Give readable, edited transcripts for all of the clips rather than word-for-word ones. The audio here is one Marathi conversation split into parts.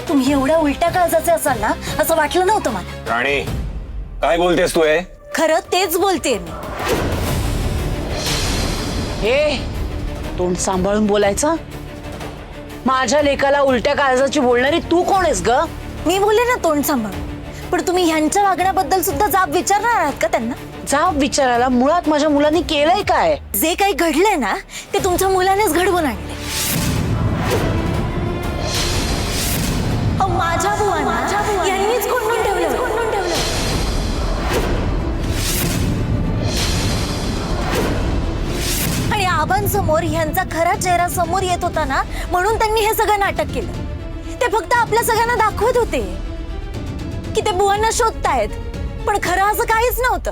तुम्ही एवढ्या उलट्या काळजाचे असाल ना असं वाटलं नव्हतं मला। राणी काय बोलतेस तू? हे खरं तेच बोलतेय मी। हे तोंड सांभाळून बोलायचं। माझ्या लेकाला उलट्या काळजाची बोलणारी तू कोण आहेस ग? मी बोलले ना तोंड सांभाळून, पण तुम्ही ह्यांच्या वागण्याबद्दल सुद्धा जाब विचारणार आहात का त्यांना? जाब विचारायला मुळात माझ्या मुलांनी केलंय काय? जे काही घडलंय ना ते तुमच्या मुलानेच घडवून आणले। माझ्या बुवांना यांनीच कोंडून ठेवलं। आणि आबांसमोर ह्यांचा खरा चेहरा समोर येत होता ना, म्हणून त्यांनी हे सगळं नाटक केलं। ते फक्त आपल्या सगळ्यांना दाखवत होते की ते बुवांना शोधतायत, पण खरं असं काहीच नव्हतं।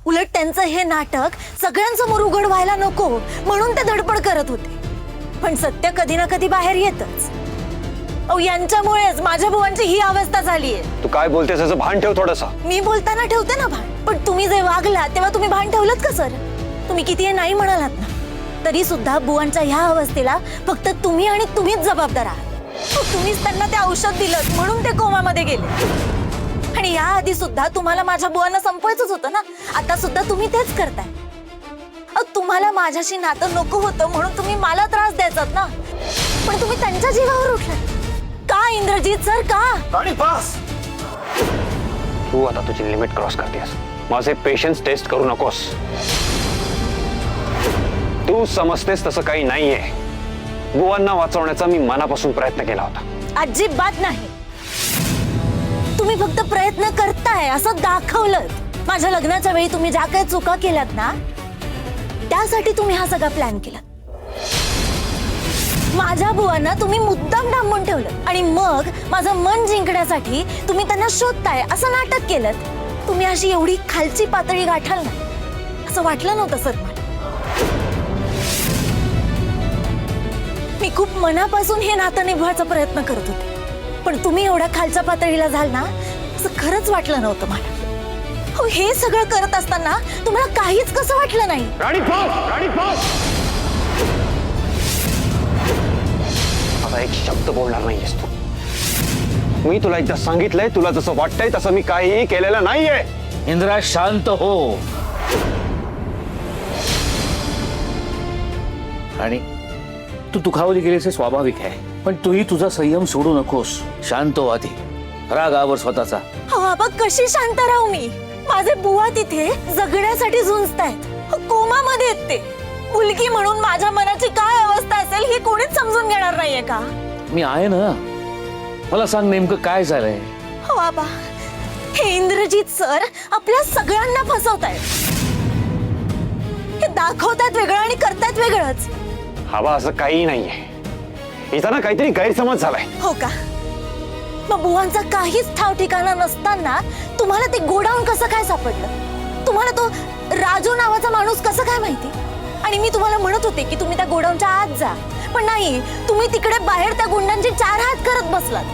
उलट त्यांचं हे नाटक सगळ्यांसमोर उघड व्हायला नको म्हणून ते धडपड करत होते। पण सत्य कधी ना कधी बाहेर येतच। यांच्यामुळेच माझ्या बुवांची ही अवस्था झालीये। तू काय बोलतेस याचं भान ठेव थोडंसं। मी बोलताना ठेवते ना भान, पण तुम्ही जे वागला तेव्हा तुम्ही भान ठेवलत का सर? तुम्ही किती नाही म्हणालात ना, तरी सुद्धा बुवांच्या ह्या अवस्थेला फक्त तुम्ही आणि तुम्हीच जबाबदार आहात। तुम्हीच त्यांना ते औषध दिलं म्हणून ते कोमामध्ये गेले। आणि या आधी सुद्धा तुम्हाला माझ्या बुवांना संपवायचंच होतं ना, आता सुद्धा तुम्ही तेच करताय। तुम्हाला माझ्याशी नातं नको होतं म्हणून तुम्ही मला त्रास द्यायचात ना, पण तुम्ही त्यांच्या जीवावर उठलात का इंद्रजीत सर? का? राणी बस, तू आता तुझी लिमिट क्रॉस करतेस। माझे पेशन्स टेस्ट करू नकोस। तू समजतेस तसं काही नाहीये। बुवांना वाचवण्याचा मी मनापासून प्रयत्न केला होता। अजिबात नाही। तुम्ही फक्त प्रयत्न करताय असं दाखवलं। माझ्या लग्नाच्या वेळी तुम्ही ज्या काही चुका केल्यात ना, त्यासाठी तुम्ही हा सगळा प्लॅन केला। माझ्या बुवांना तुम्ही मुद्दाम डांबून ठेवलं आणि मग माझं मन जिंकण्यासाठी तुम्ही त्यांना शोधताय असं नाटक केलं। तुम्ही अशी एवढी खालची पातळी गाठाल ना असं वाटलं नव्हतं सर मला। मी खूप मनापासून हे नातं निभवायचा प्रयत्न करत होते, पण तुम्ही एवढ्या खालच्या पातळीला जाल ना असं खरंच वाटलं नव्हतं मला। हे सगळं करत असताना तुम्हाला काहीच कसं वाटलं नाही? राणी बस, राणी बस। आता एक शब्द बोलणार नाहीयेस तू। मी तुला एकदा सांगितलंय, तुला जसं वाटतंय तसं मी काहीही केलेलं नाहीये। इंद्रा शांत हो। आणि तू दुखावली गेलीस हे स्वाभाविक आहे, पण तूही तुझा संयम सोडू नकोस। शांत हो आधी, रागावर स्वतःचा। बाबा कशी शांत राहू मी? माझे बुवा तिथे जगण्यासाठी झुंजतायत, कोमामध्ये आहेत ते। मुलगी म्हणून माझ्या मनाची काय अवस्था असेल ही कोणीच समजून घेणार नाहीये का? मी आहे ना, मला सांग नेमकं काय झालंय? हो बाबा, हे इंद्रजीत सर आपल्या सगळ्यांना फसवतायत। हे दाखवतायत वेगळं आणि करतायत वेगळंच। हवा असं काही नाहीये, इथं ना काहीतरी गैरसमज झालाय। हो का? मग बुवांचा काहीच ठाव ठिकाणा नसताना तुम्हाला ते गोडाऊन कसं काय सापडलं? तुम्हाला तो राजू नावाचा माणूस कसं काय माहिती? आणि मी तुम्हाला म्हणत होते की तुम्ही त्या गोडाऊनच्या आत जा, पण नाही, तुम्ही तिकडे बाहेर त्या गुंडांचे 4 हात करत बसलात।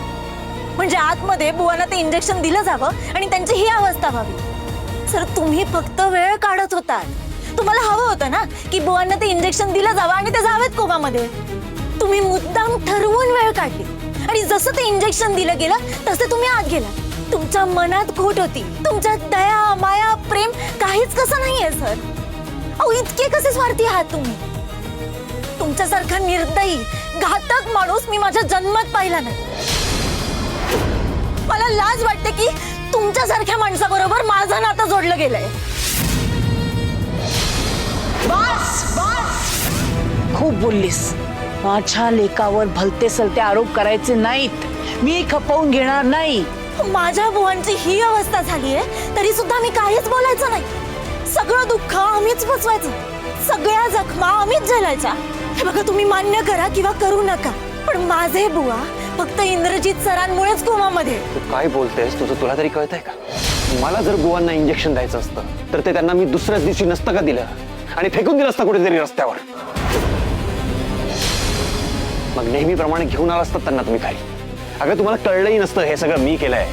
म्हणजे आतमध्ये बुवांना ते इंजेक्शन दिलं जावं आणि त्यांची ही अवस्था व्हावी। सर तुम्ही फक्त वेळ काढत होतात। तुम्हाला हवं होतं ना की बुवांना ते इंजेक्शन दिलं जावं आणि ते जावेत कोमामध्ये। तुम्ही मुद्दाम ठरवून वेळ काढली आणि जसं ते इंजेक्शन दिलं गेलं तसं तुम्ही आत गेला। तुमच्या मनात खोट होती, तुमच्यात दया माया प्रेम काहीच कसं नाहीये सर। अहो इतके कसे स्वार्थी आहात तुम्ही? तुमच्यासारखा निर्दयी घातक माणूस मी माझ्या जन्मात पाहिला नाही। मला लाज वाटते की तुमच्यासारख्या माणसाबरोबर माझं नातं जोडलं गेलंय। बस बस, खूप बोललीस। माझ्या लेकावर भलते सलते आरोप करायचे नाहीत, मी खपवून घेणार नाही। माझ्या बुवांची ही अवस्था झालीये तरी सुद्धा मी काहीच बोलायचं नाही। सगळं दुःख आम्हीच बसवायचं, सगळ्या जखमा आम्हीच झेलायच्या। हे बघा, तुम्ही मान्य करा किंवा करू नका, पण माझे बुवा फक्त इंद्रजीत सरांमुळेच कोमामध्ये। तू काय बोलतेस? तुझं तुला तरी कळतंय का? मला जर बुवांना इंजेक्शन द्यायचं असतं तर ते त्यांना मी दुसऱ्याच दिवशी नसतं का दिलं आणि फेकून दिलं असतं कुठेतरी रस्त्यावर? मग नेहमीप्रमाणे घेऊन आला असतात त्यांना तुम्ही खाली। अगं तुम्हाला कळलंही नसतं हे सगळं मी केलंय।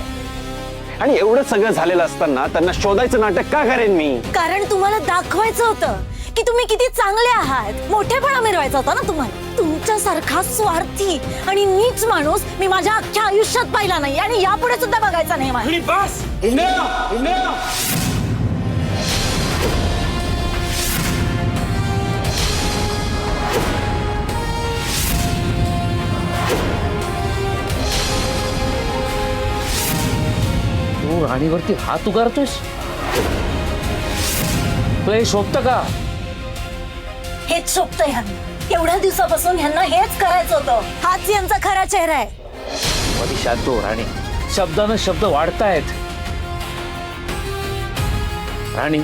आणि एवढं सगळं झालेलं असताना त्यांना शोधायचं नाटक का करेन मी? कारण तुम्हाला दाखवायचं होतं की तुम्ही किती चांगले आहात, मोठेपणा मिरवायचा होता ना तुम्हाला. तुमच्यासारखा स्वार्थी आणि नीच माणूस मी माझ्या अख्ख्या आयुष्यात पाहिला नाही आणि यापुढे सुद्धा बघायचा नाही मला. बस तू राणीवरती हात उगारतोयस? तुला हे शोभतं का? हेच शोभतंय ह्यांना. एवढ्या दिवसापासून ह्यांना हेच करायचं होतं. हाच यांचा खरा चेहरा आहे. मध्ये शांत हो राणी, शब्दानं शब्द वाढतायत. राणी,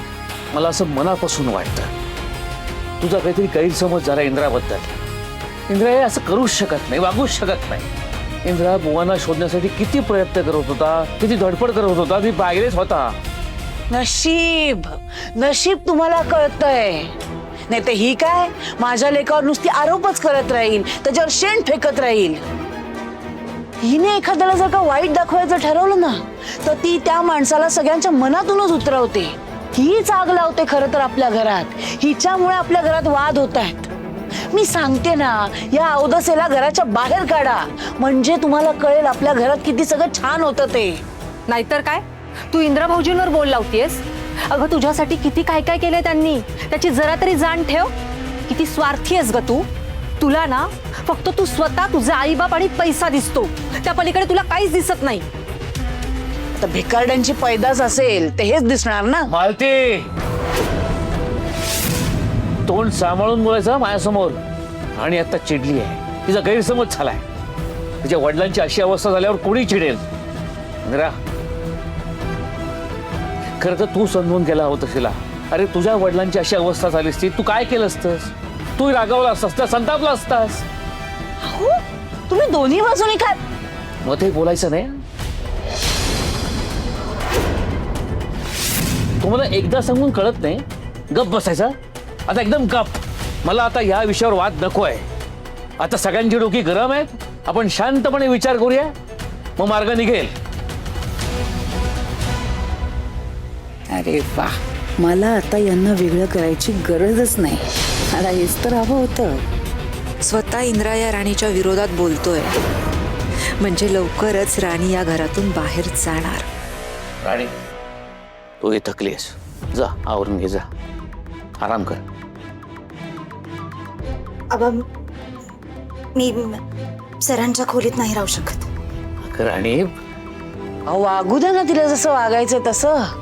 मला असं मनापासून वाटतं तुझा काहीतरी गैरसमज झाला इंद्राबद्दल. इंद्रा हे असं करूच शकत नाही, वागूच शकत नाही. इंद्रा बुवांना शोधण्यासाठी किती प्रयत्न करत होता, किती धडपड करत होता, मी पाहिलेच होता. नशीब नशीब तुम्हाला कळतंय. नाही तर ही काय माझ्या लेकावर नुसती आरोपच करत राहील, त्याच्यावर शेण फेकत राहील. हिने एखाद्याला जर का वाईट दाखवायचं ठरवलं ना तर ती त्या माणसाला सगळ्यांच्या मनातूनच उतरवते. हीच आग लावते खरं तर आपल्या घरात. हिच्यामुळे आपल्या घरात वाद होत आहेत. मी सांगते ना, या अवदसेला घराच्या बाहेर काढा, म्हणजे तुम्हाला कळेल आपल्या घरात किती सगळं छान होतं ते. नाहीतर काय, तू इंद्रा भाऊजींवर बोल लावतेस. अगं तुझ्यासाठी किती काय काय केलंय त्यांनी, त्याची जरा तरी जाण ठेव. किती स्वार्थी आहेस ग तू. तुला ना फक्त तू स्वतः, तुझे आई बाप आणि पैसा दिसतो, त्या पलीकडे तुला काहीच दिसत नाही. आता भिकारड्यांची पैदास असेल ते हेच दिसणार ना. मालती, तोंड सांभाळून बोलायचं माझ्यासमोर. आणि आता चिडली आहे, तिचा गैरसमज झालाय. तिच्या वडिलांची अशी अवस्था झाल्यावर कोणी चिडेल? इंद्रा, खरं तर तू समजून गेला होता तिला. अरे तुझ्या वडिलांची अशी अवस्था झाली असती, तू काय केलं असतंस? तू रागावला असतास, त्या संतापला असतास. हो, तुम्ही दोन्ही बाजूनी काय मध्ये बोलायचं नाही. तुम्हाला एकदा सांगून कळत नाही, गप बसायचा. आता एकदम गप. मला आता या विषयावर वाद नको आहे. आता सगळ्यांची डोकी गरम आहेत, आपण शांतपणे विचार करूया, मग मार्ग निघेल. अरे वा, मला आता यांना वेगळं करायची गरजच नाही. मला हेच तर हवं होतं. स्वतः इंद्रा या राणीच्या विरोधात बोलतोय, म्हणजे लवकरच राणी या घरातून बाहेर जाणार. राणी, तू हे थकलीस, जा आवरून घे, जा आराम कर. मी सरांच्या खोलीत नाही राहू शकत. राणी, वागू द्या ना तिला जसं वागायचं तसं.